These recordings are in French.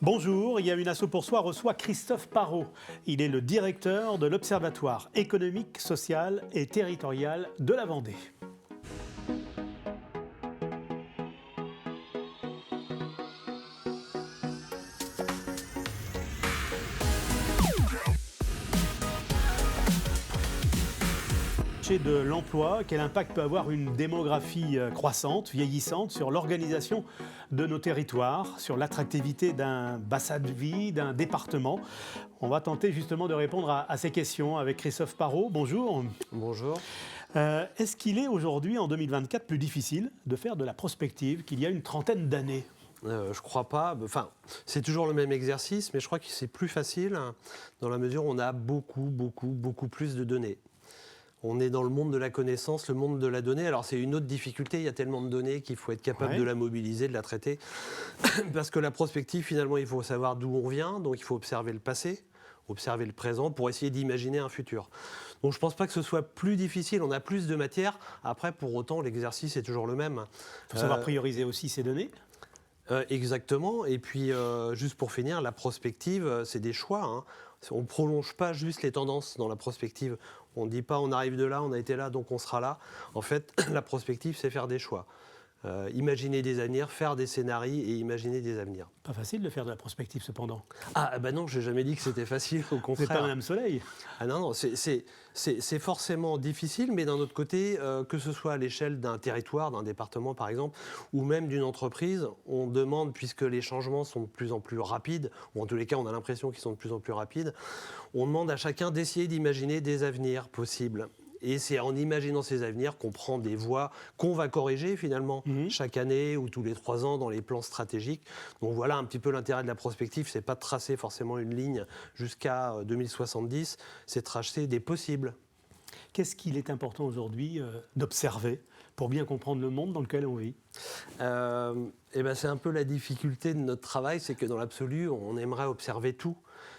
Bonjour, il y a une asso pour soi reçoit Christophe Parot. Il est le directeur de l'Observatoire économique, social et territorial de la Vendée. De l'emploi, quel impact peut avoir une démographie croissante, vieillissante sur l'organisation de nos territoires, sur l'attractivité d'un bassin de vie, d'un département. On va tenter justement de répondre à ces questions avec Christophe Parot. Bonjour. Bonjour. Est-ce qu'il est aujourd'hui, en 2024, plus difficile de faire de la prospective qu'il y a une trentaine d'années ? Je crois pas. Enfin, c'est toujours le même exercice, mais je crois que c'est plus facile dans la mesure où on a beaucoup plus de données. On est dans le monde de la connaissance, le monde de la donnée. Alors c'est une autre difficulté, il y a tellement de données qu'il faut être capable de la mobiliser, de la traiter. Parce que la prospective, finalement, il faut savoir d'où on vient, donc il faut observer le passé, observer le présent pour essayer d'imaginer un futur. Donc je ne pense pas que ce soit plus difficile, on a plus de matière. Après, pour autant, l'exercice est toujours le même. Il faut savoir prioriser aussi ces données. Exactement. Et puis, juste pour finir, la prospective, c'est des choix. On ne prolonge pas juste les tendances dans la prospective. On ne dit pas on arrive de là, on a été là, donc on sera là. En fait, la prospective, c'est faire des choix. Imaginer des avenirs, faire des scénarios et imaginer des avenirs. Pas facile de faire de la prospective cependant. Ah ben non, j'ai jamais dit que c'était facile, au contraire. C'est pas Madame Soleil. Ah non, c'est forcément difficile, mais d'un autre côté, que ce soit à l'échelle d'un territoire, d'un département par exemple, ou même d'une entreprise, on demande, puisque les changements sont de plus en plus rapides, ou en tous les cas on a l'impression qu'ils sont de plus en plus rapides, on demande à chacun d'essayer d'imaginer des avenirs possibles. Et c'est en imaginant ces avenirs qu'on prend des voies qu'on va corriger finalement chaque année ou tous les 3 ans dans les plans stratégiques. Donc voilà un petit peu l'intérêt de la prospective, c'est pas de tracer forcément une ligne jusqu'à 2070, c'est de tracer des possibles. Qu'est-ce qu'il est important aujourd'hui d'observer pour bien comprendre le monde dans lequel on vit ? C'est un peu la difficulté de notre travail, c'est que dans l'absolu, on aimerait observer tout.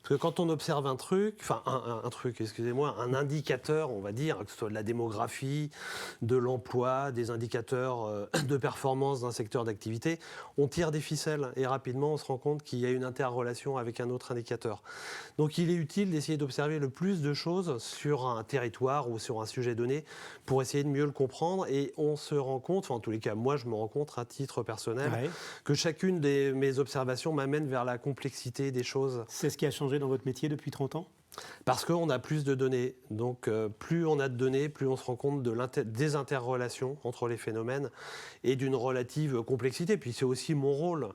Parce que quand on observe un truc, un indicateur, on va dire, que ce soit de la démographie, de l'emploi, des indicateurs de performance d'un secteur d'activité, on tire des ficelles et rapidement on se rend compte qu'il y a une interrelation avec un autre indicateur. Donc il est utile d'essayer d'observer le plus de choses sur un territoire ou sur un sujet donné pour essayer de mieux le comprendre, et on se rend compte, enfin en tous les cas moi je me rends compte à titre personnel, que chacune de mes observations m'amène vers la complexité des choses. C'est ce qui a changé dans votre métier depuis 30 ans ? Parce qu'on a plus de données. Donc plus on a de données, plus on se rend compte des interrelations entre les phénomènes et d'une relative complexité. Puis c'est aussi mon rôle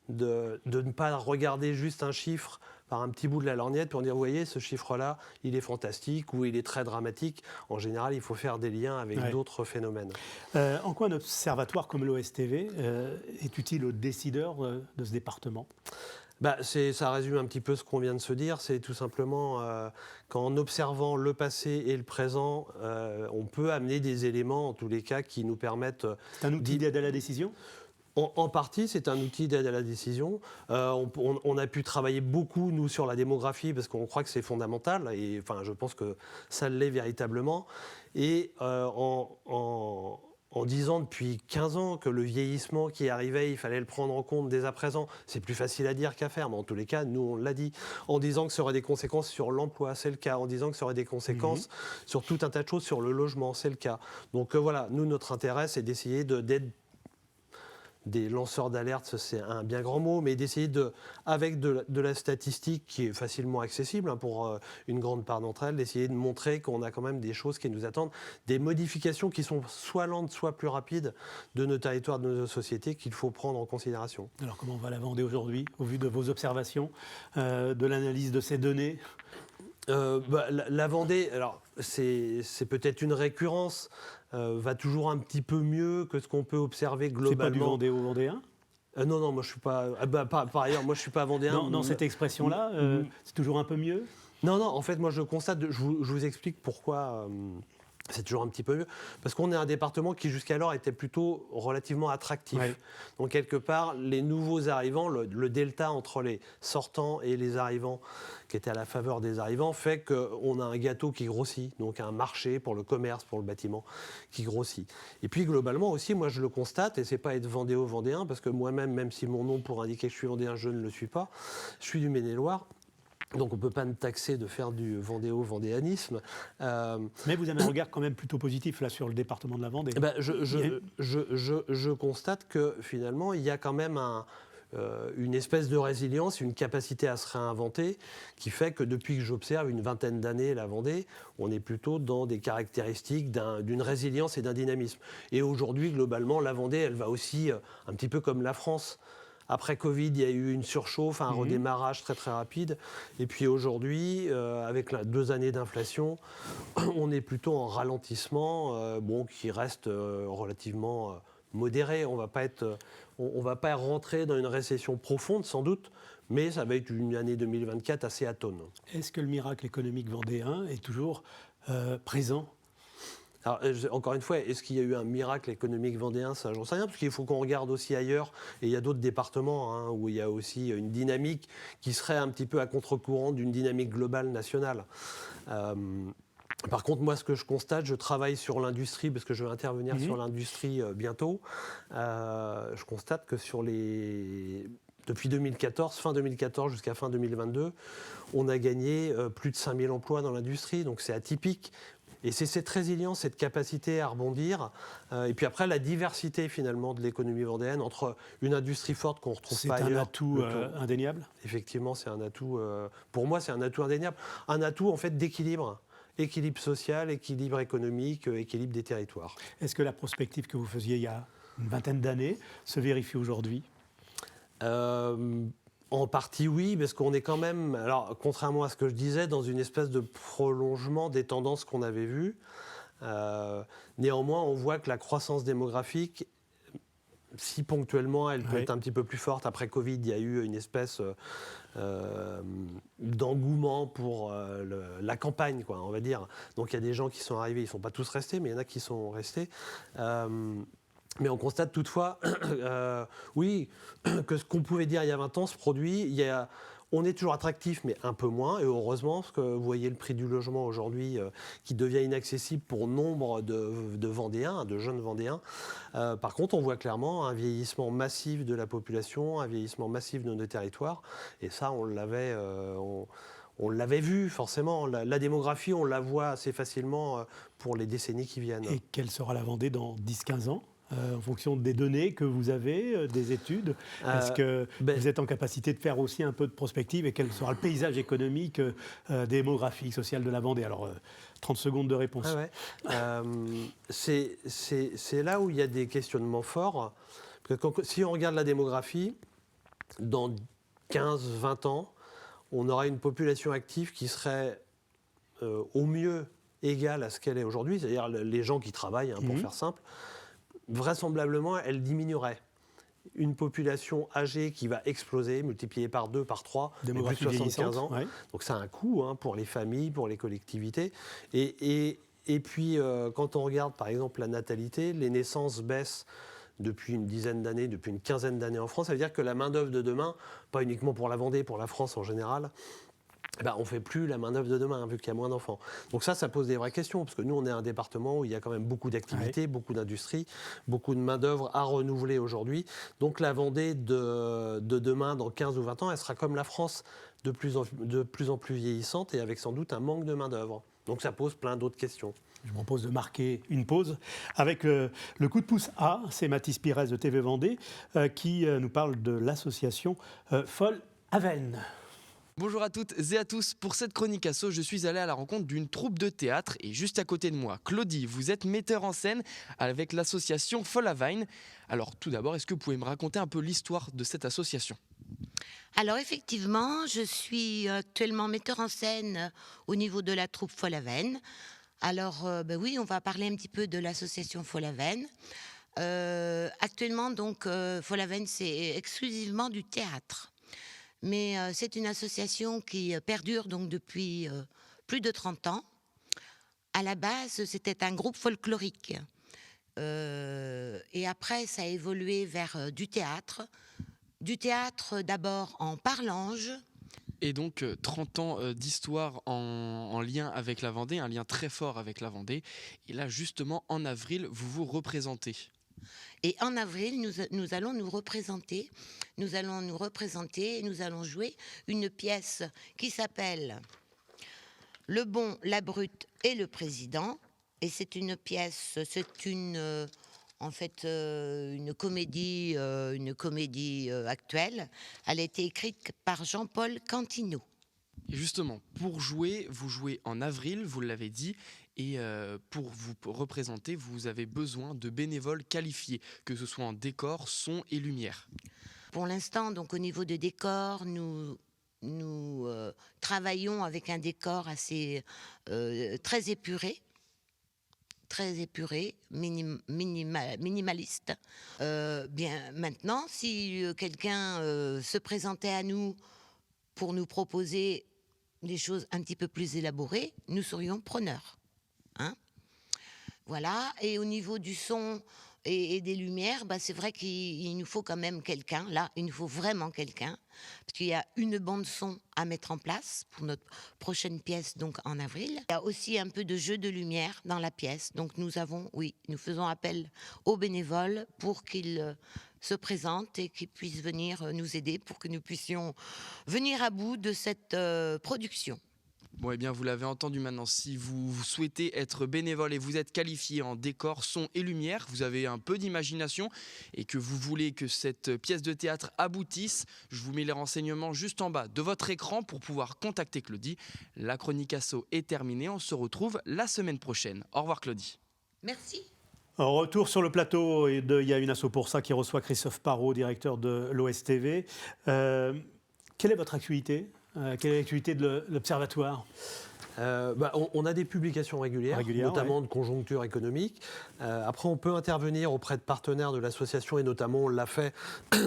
de ne pas regarder juste un chiffre par un petit bout de la lorgnette pour dire, vous voyez, ce chiffre-là, il est fantastique ou il est très dramatique. En général, il faut faire des liens avec d'autres phénomènes. En quoi un observatoire comme l'OSTV est utile aux décideurs de ce département ? Ça résume un petit peu ce qu'on vient de se dire. C'est tout simplement qu'en observant le passé et le présent, on peut amener des éléments, en tous les cas, qui nous permettent... C'est un outil d'aide à la décision ? En partie, c'est un outil d'aide à la décision. On a pu travailler beaucoup, nous, sur la démographie, parce qu'on croit que c'est fondamental, et enfin, je pense que ça l'est véritablement. Et en disant depuis 15 ans que le vieillissement qui arrivait, il fallait le prendre en compte dès à présent, c'est plus facile à dire qu'à faire, mais en tous les cas, nous, on l'a dit. En disant que ça aurait des conséquences sur l'emploi, c'est le cas. En disant que ça aurait des conséquences sur tout un tas de choses, sur le logement, c'est le cas. Donc voilà, nous, notre intérêt, c'est d'essayer d'être des lanceurs d'alerte, c'est un bien grand mot, mais d'essayer avec de la statistique qui est facilement accessible pour une grande part d'entre elles, d'essayer de montrer qu'on a quand même des choses qui nous attendent, des modifications qui sont soit lentes, soit plus rapides de nos territoires, de nos sociétés, qu'il faut prendre en considération. Alors comment va la Vendée aujourd'hui, au vu de vos observations, de l'analyse de ces données ? La Vendée, alors c'est peut-être une récurrence, va toujours un petit peu mieux que ce qu'on peut observer globalement. C'est pas du Vendée au Vendéen ? Non, moi je suis pas. Par ailleurs, moi je suis pas vendéen. Dans cette expression-là, c'est toujours un peu mieux ? Non, en fait, moi je constate. Je vous explique pourquoi C'est toujours un petit peu mieux, parce qu'on est un département qui jusqu'alors était plutôt relativement attractif. Ouais. Donc quelque part, les nouveaux arrivants, le delta entre les sortants et les arrivants, qui était à la faveur des arrivants, fait qu'on a un gâteau qui grossit, donc un marché pour le commerce, pour le bâtiment, qui grossit. Et puis globalement aussi, moi je le constate, et c'est pas être vendéo-vendéen, parce que moi-même, même si mon nom pour indiquer que je suis vendéen, je ne le suis pas, je suis du Maine-et-Loire. Donc on ne peut pas me taxer de faire du vendéo-vendéanisme. Mais vous avez un regard quand même plutôt positif là sur le département de la Vendée. Eh ben, je constate que finalement, il y a quand même une espèce de résilience, une capacité à se réinventer qui fait que depuis que j'observe une vingtaine d'années la Vendée, on est plutôt dans des caractéristiques d'une résilience et d'un dynamisme. Et aujourd'hui, globalement, la Vendée, elle va aussi un petit peu comme la France. Après Covid, il y a eu une surchauffe, un redémarrage très très rapide. Et puis aujourd'hui, avec 2 années d'inflation, on est plutôt en ralentissement, qui reste relativement modéré. On va pas rentrer dans une récession profonde, sans doute, mais ça va être une année 2024 assez atone. Est-ce que le miracle économique vendéen est toujours présent ? Alors, encore une fois, est-ce qu'il y a eu un miracle économique vendéen ? Ça, j'en sais rien, parce qu'il faut qu'on regarde aussi ailleurs. Et il y a d'autres départements où il y a aussi une dynamique qui serait un petit peu à contre-courant d'une dynamique globale nationale. Par contre, moi, ce que je constate, je travaille sur l'industrie, parce que je vais intervenir sur l'industrie bientôt. Je constate que depuis 2014, fin 2014 jusqu'à fin 2022, on a gagné plus de 5000 emplois dans l'industrie, donc c'est atypique. Et c'est cette résilience, cette capacité à rebondir. Et puis après, la diversité finalement de l'économie vendéenne entre une industrie forte qu'on ne retrouve pas ailleurs. C'est un atout indéniable ? Effectivement, c'est un atout. Pour moi, c'est un atout indéniable. Un atout en fait d'équilibre. Équilibre social, équilibre économique, équilibre des territoires. Est-ce que la prospective que vous faisiez il y a une vingtaine d'années se vérifie aujourd'hui ? En partie oui, parce qu'on est quand même, alors contrairement à ce que je disais, dans une espèce de prolongement des tendances qu'on avait vues. Néanmoins, on voit que la croissance démographique, si ponctuellement elle peut être un petit peu plus forte, après Covid, il y a eu une espèce d'engouement pour la campagne, quoi, on va dire. Donc il y a des gens qui sont arrivés, ils ne sont pas tous restés, mais il y en a qui sont restés. Mais on constate toutefois, oui, que ce qu'on pouvait dire il y a 20 ans se produit. On est toujours attractif, mais un peu moins. Et heureusement, parce que vous voyez le prix du logement aujourd'hui qui devient inaccessible pour nombre de Vendéens, de jeunes Vendéens. Par contre, on voit clairement un vieillissement massif de la population, un vieillissement massif de nos territoires. Et ça, on l'avait vu, forcément. La démographie, on la voit assez facilement pour les décennies qui viennent. Et quelle sera la Vendée dans 10-15 ans ? En fonction des données que vous avez, des études, est-ce que vous êtes en capacité de faire aussi un peu de prospective et quel sera le paysage économique, démographique, social de la Vendée ? Alors, 30 secondes de réponse. C'est là où il y a des questionnements forts. Parce que si on regarde la démographie, dans 15-20 ans, on aura une population active qui serait au mieux égale à ce qu'elle est aujourd'hui, c'est-à-dire les gens qui travaillent, pour faire simple. Vraisemblablement, elle diminuerait. Une population âgée qui va exploser, multipliée par 2, par 3, plus de 75 ans. Ouais. Donc ça a un coût pour les familles, pour les collectivités. Et puis, quand on regarde, par exemple, la natalité, les naissances baissent depuis une dizaine d'années, depuis une quinzaine d'années en France. Ça veut dire que la main-d'œuvre de demain, pas uniquement pour la Vendée, pour la France en général, on ne fait plus la main-d'œuvre de demain, vu qu'il y a moins d'enfants. Donc ça pose des vraies questions, parce que nous, on est un département où il y a quand même beaucoup d'activités, beaucoup d'industries, beaucoup de main-d'œuvre à renouveler aujourd'hui. Donc la Vendée de demain, dans 15 ou 20 ans, elle sera comme la France, de plus en plus vieillissante, et avec sans doute un manque de main-d'œuvre. Donc ça pose plein d'autres questions. Je vous propose de marquer une pause avec le coup de pouce A, c'est Mathis Pires de TV Vendée, qui nous parle de l'association Folle Aven. Bonjour à toutes et à tous, pour cette chronique asso, je suis allé à la rencontre d'une troupe de théâtre et juste à côté de moi, Claudie, vous êtes metteur en scène avec l'association Folle Aven. Alors tout d'abord, est-ce que vous pouvez me raconter un peu l'histoire de cette association ? Alors effectivement, je suis actuellement metteur en scène au niveau de la troupe Folle Aven. Alors oui, on va parler un petit peu de l'association Folle Aven. Actuellement, donc, Folle Aven, c'est exclusivement du théâtre. Mais c'est une association qui perdure donc depuis plus de 30 ans. À la base, c'était un groupe folklorique. Et après, ça a évolué vers du théâtre. Du théâtre d'abord en parlange. Et donc 30 ans d'histoire en lien avec la Vendée, un lien très fort avec la Vendée. Et là, justement, en avril, vous vous représentez. Et en avril, nous allons nous représenter. Nous allons jouer une pièce qui s'appelle Le bon, la brute et le président. Et c'est une pièce, en fait, une comédie actuelle. Elle a été écrite par Jean-Paul Cantineau. Et justement, pour jouer, vous jouez en avril, vous l'avez dit, et pour vous représenter, vous avez besoin de bénévoles qualifiés, que ce soit en décor, son et lumière. Pour l'instant, donc au niveau de décor, nous travaillons avec un décor assez très épuré, minimaliste. Bien maintenant, si quelqu'un se présentait à nous pour nous proposer des choses un petit peu plus élaborées, nous serions preneurs. Hein, voilà. Et au niveau du son et des lumières, c'est vrai qu'il nous faut quand même quelqu'un. Là, il nous faut vraiment quelqu'un. Parce qu'il y a une bande son à mettre en place pour notre prochaine pièce, donc en avril. Il y a aussi un peu de jeu de lumière dans la pièce. Donc nous faisons appel aux bénévoles pour qu'ils se présentent et qu'ils puissent venir nous aider pour que nous puissions venir à bout de cette production. Bon, eh bien, vous l'avez entendu maintenant. Si vous souhaitez être bénévole et vous êtes qualifié en décor, son et lumière, vous avez un peu d'imagination et que vous voulez que cette pièce de théâtre aboutisse, je vous mets les renseignements juste en bas de votre écran pour pouvoir contacter Claudie. La chronique asso est terminée. On se retrouve la semaine prochaine. Au revoir, Claudie. Merci. En retour sur le plateau, il y a une asso pour ça qui reçoit Christophe Parot, directeur de l'OSTV. Quelle est votre activité ? Quelle est l'activité de l'Observatoire ? On a des publications régulières notamment de conjoncture économique. Après, on peut intervenir auprès de partenaires de l'association et notamment, on l'a fait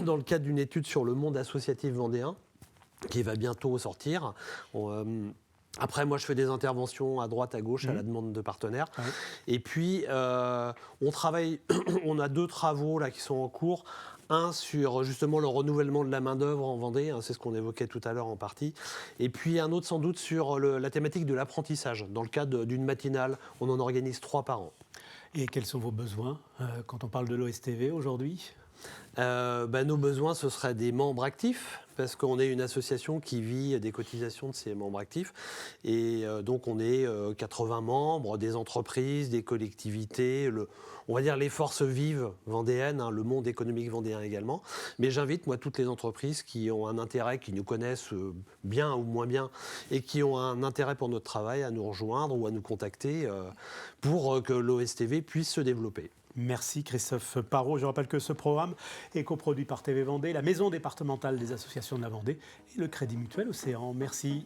dans le cadre d'une étude sur le monde associatif vendéen qui va bientôt sortir. Après, moi, je fais des interventions à droite, à gauche, à la demande de partenaires. Ouais. Et puis, on travaille, on a 2 travaux là, qui sont en cours. Un sur justement le renouvellement de la main-d'œuvre en Vendée, c'est ce qu'on évoquait tout à l'heure en partie. Et puis un autre sans doute sur la thématique de l'apprentissage. Dans le cadre d'une matinale, on en organise 3 par an. Et quels sont vos besoins quand on parle de l'OSTV aujourd'hui ? Nos besoins, ce seraient des membres actifs, parce qu'on est une association qui vit des cotisations de ses membres actifs. Et donc, on est 80 membres, des entreprises, des collectivités, on va dire les forces vives vendéennes, le monde économique vendéen également. Mais j'invite, moi, toutes les entreprises qui ont un intérêt, qui nous connaissent bien ou moins bien, et qui ont un intérêt pour notre travail, à nous rejoindre ou à nous contacter pour que l'OSTV puisse se développer. Merci Christophe Parot. Je rappelle que ce programme est coproduit par TV Vendée, la Maison départementale des associations de la Vendée et le Crédit Mutuel Océan. Merci.